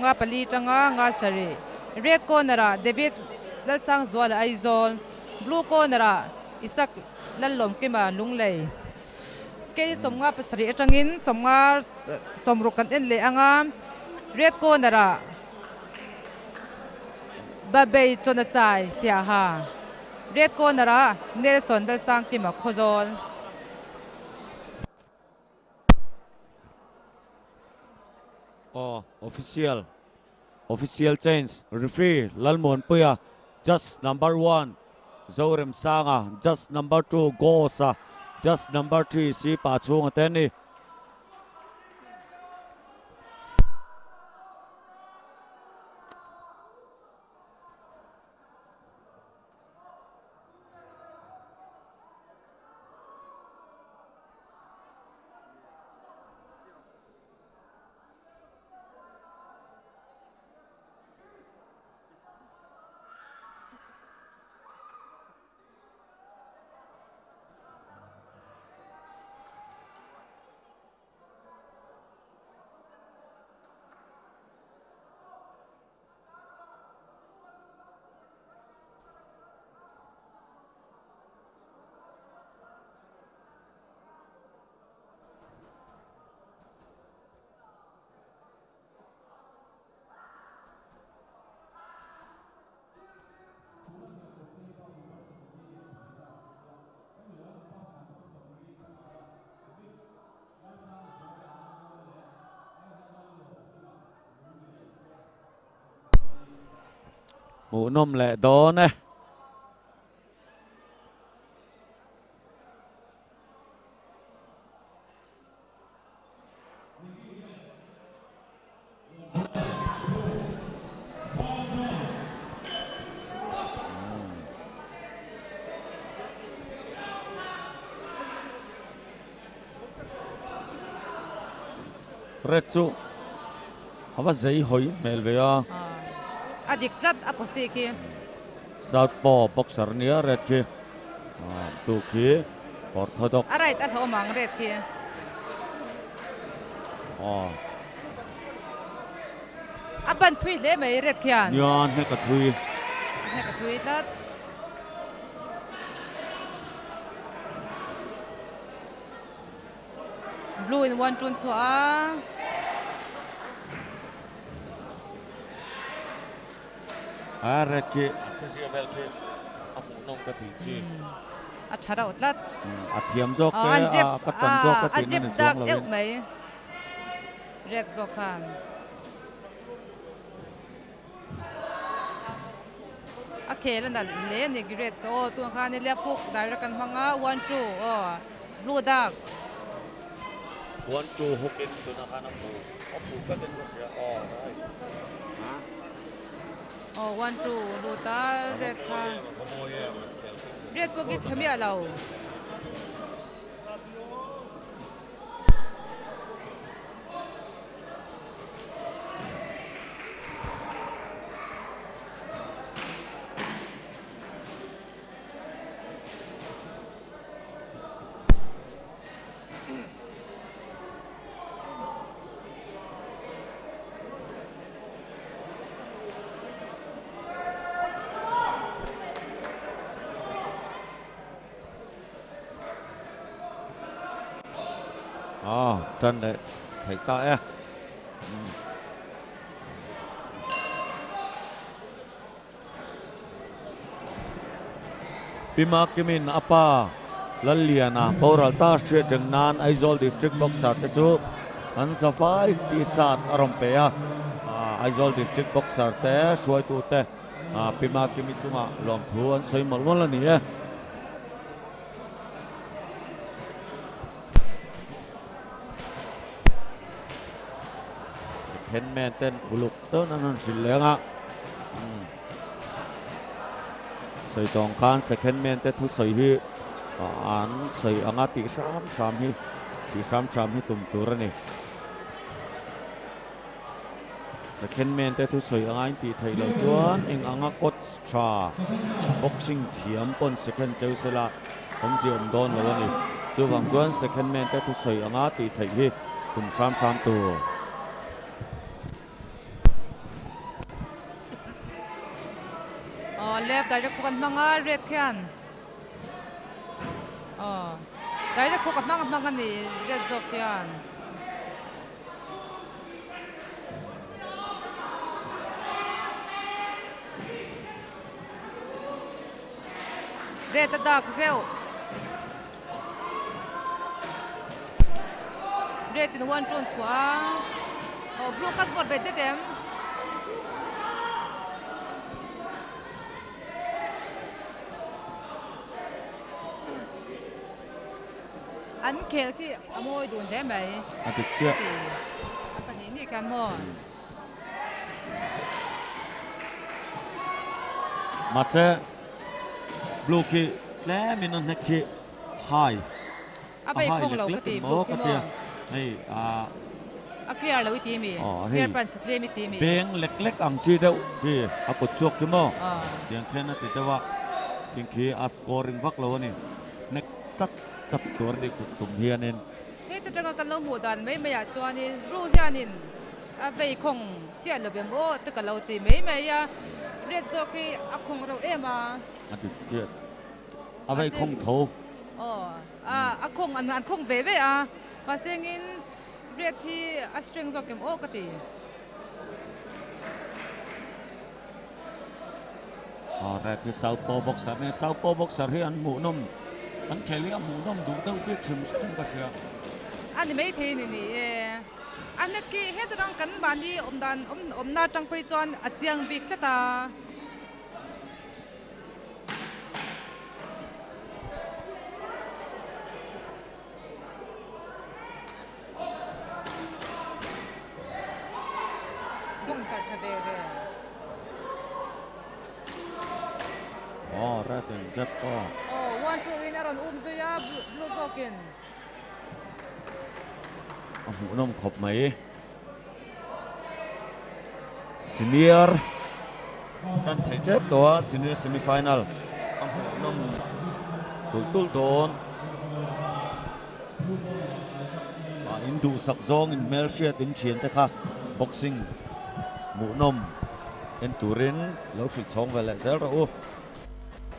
somnga pali tanga nga sari red corner David lal sang zual aizol blue corner isak lalom kema lunglei skei somnga pasari atangin somnga somrukan en le anga red corner babei chona chai sia ha red corner Nelson dal sang kema khozol official change referee lalmon puya just number 1 Zorem Sanga just number 2 Gosa just number 3 si pa chung ateni mũ nôm lệ đó nè red chu hava giấy hoi mel về à adiklat aposi ki southpaw boxer nia red ki tu ki orthodox arait at homang red ki aban thui le mai red khian nyan he ka thui tat blue in one tun chua red ki achasia bel ki amu nom ka ti chi achara utlat athiam jok ke ka tan jok ka tin ajib ni dak chong eu lo mai red zokhan akhelan dal le ni red so tu khan ni le phuk dai kan hanga 1 2 blue dak 1 2 hokin tu na kana fu ka den ko sia Oh, 1 2 luta red kha red ko ki chami alau chân đấy thấy tại Pima Kimin apa Laliana Poralta Street Jangnan Aizol District Boxer te chu an safai tisat arompea Aizol District Boxer te suai tu te Pima Kimin chunga lom thu an soi mal mal ni Hen men ten uluk tơ nan silenga soi tong khan second man te thu soi hi an soi anga ti sam hi tum tur ani second man te thu soi anga ti thei lo chuan eng anga kot stra boxing thiam pon second chausela om ziom don lo ani chu wang chuan second man te thu soi anga ti thei hi tum sam tu left direct khu kan manga red khian direct khu kan manga ni red zo khian red dark zeo red in one tone chua blue cut bot bet dem anh kêu khi môi đồn thế mày anh thực chưa anh nhìn đi cái môi mà sẽ blue khi lẽ mình ăn khi hai bây không lâu cái gì blue khi này clear lâu tí mi clear branch clear mi tí mi beng lek lek ang chi đâu khi aku chuộc cái mò yang khen là tít đâu nhưng khi scoring vắc lâu này nek tắt chặtตัวđi cụ tụm hiền nên thế thì trong cái lâu mùa đàn mấy mấy cho nên ru hiền nên bây không chia là về mô tất cả lâu tí mấy mấy red zo khi không đâu em được chưa bây không thấu không anh không về về và xem in red thì string zo kem cái gì ra thì southpaw boxer này southpaw boxer thì anh mũ nôm anh khéo léo mũ nôm đủ đâu biết chừng không có gì anh mấy thế này anh ấy khi hết răng cắn bàn đi ôm na trăng phay chọn chiang big chắc ta boxer cho về ra tiền rất to one two winner on rồi ya blue token mũ nôm khop mấy senior chân thấy chết to senior semifinal mũ nôm tụt đồn Indu sắc zong in Malaysia tin chiến thế khác boxing mũ nôm en turin lâu sự chong về lại rất rồi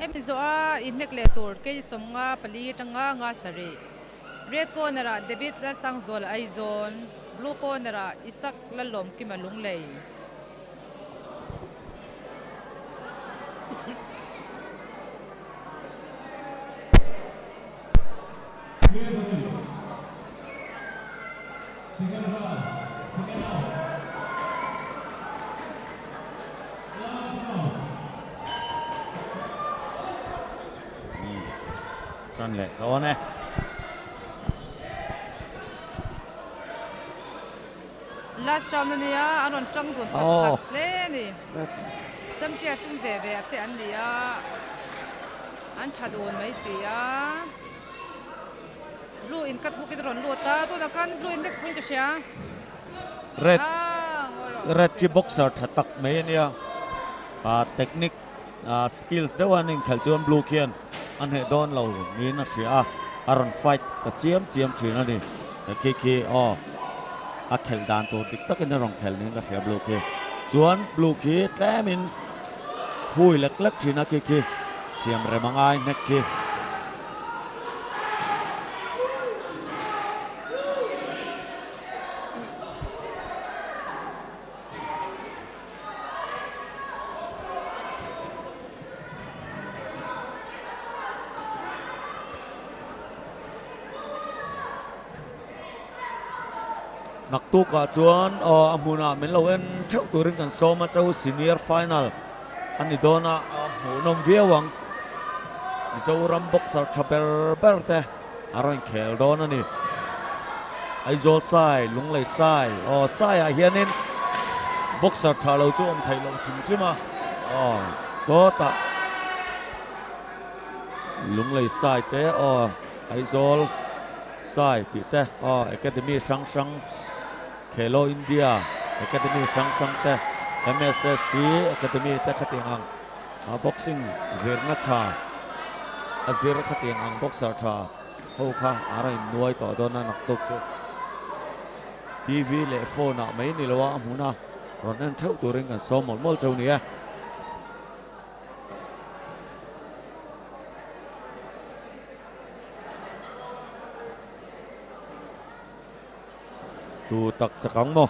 em zo in nek le tur ke som nga pali tanga nga sari red corner David la sang zol ai zone blue corner Isak la lom ki malung lei chân lệ đó nè last round này anh trăng đồn thật lên nè chấm kia tung về thế anh đi anh chả đồn mấy gì blue in cắt hút cái đồn lụt ta tôi đã can blue in được win cái gì red ki boxer thật tắc mấy nè technique skills đó anh khởi chuan blue kian anh hệ đón lâu nghĩ nó sẽ aron fight và chiếm chỉ nó đi khi khel đàn tổ đích tất cái rong khel nên là sẽ blue kia chuan blue kia té mình hui lắc lắc chỉ nó khi xiêm re mang ai nè kia nặc tu cả chuan amuna men lo en theu turin kan soma chau senior final ani dona hu nom viawang zo ram boxer chaper berte aron khel don ani ai zo sai lung lei sai sai a hianin boxer thalo chu om thailong chimchima so ta lung lei sai te ai zol sai ti te academy sang Khelo India Academy sang te MSSC Academy te khatingang boxing zirna tha azir khatingang boxer tha ho kha arai nuai to dona nak tok chu TV le phone na mai ni lawa muna ronan thau turing kan so mol mol chau ni tu tak chakang mo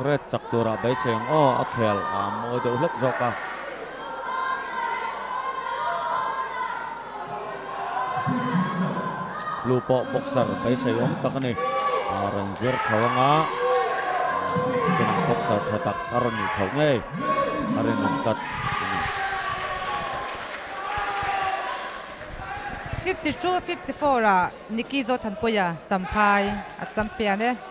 red chak tura bai seng o akhel mo do lek zoka blue po boxer bai seng takani ranger chawanga kena boxer thatak aroni chawnge arin kat 52-54 Nikki zo than poya champhai a champia ne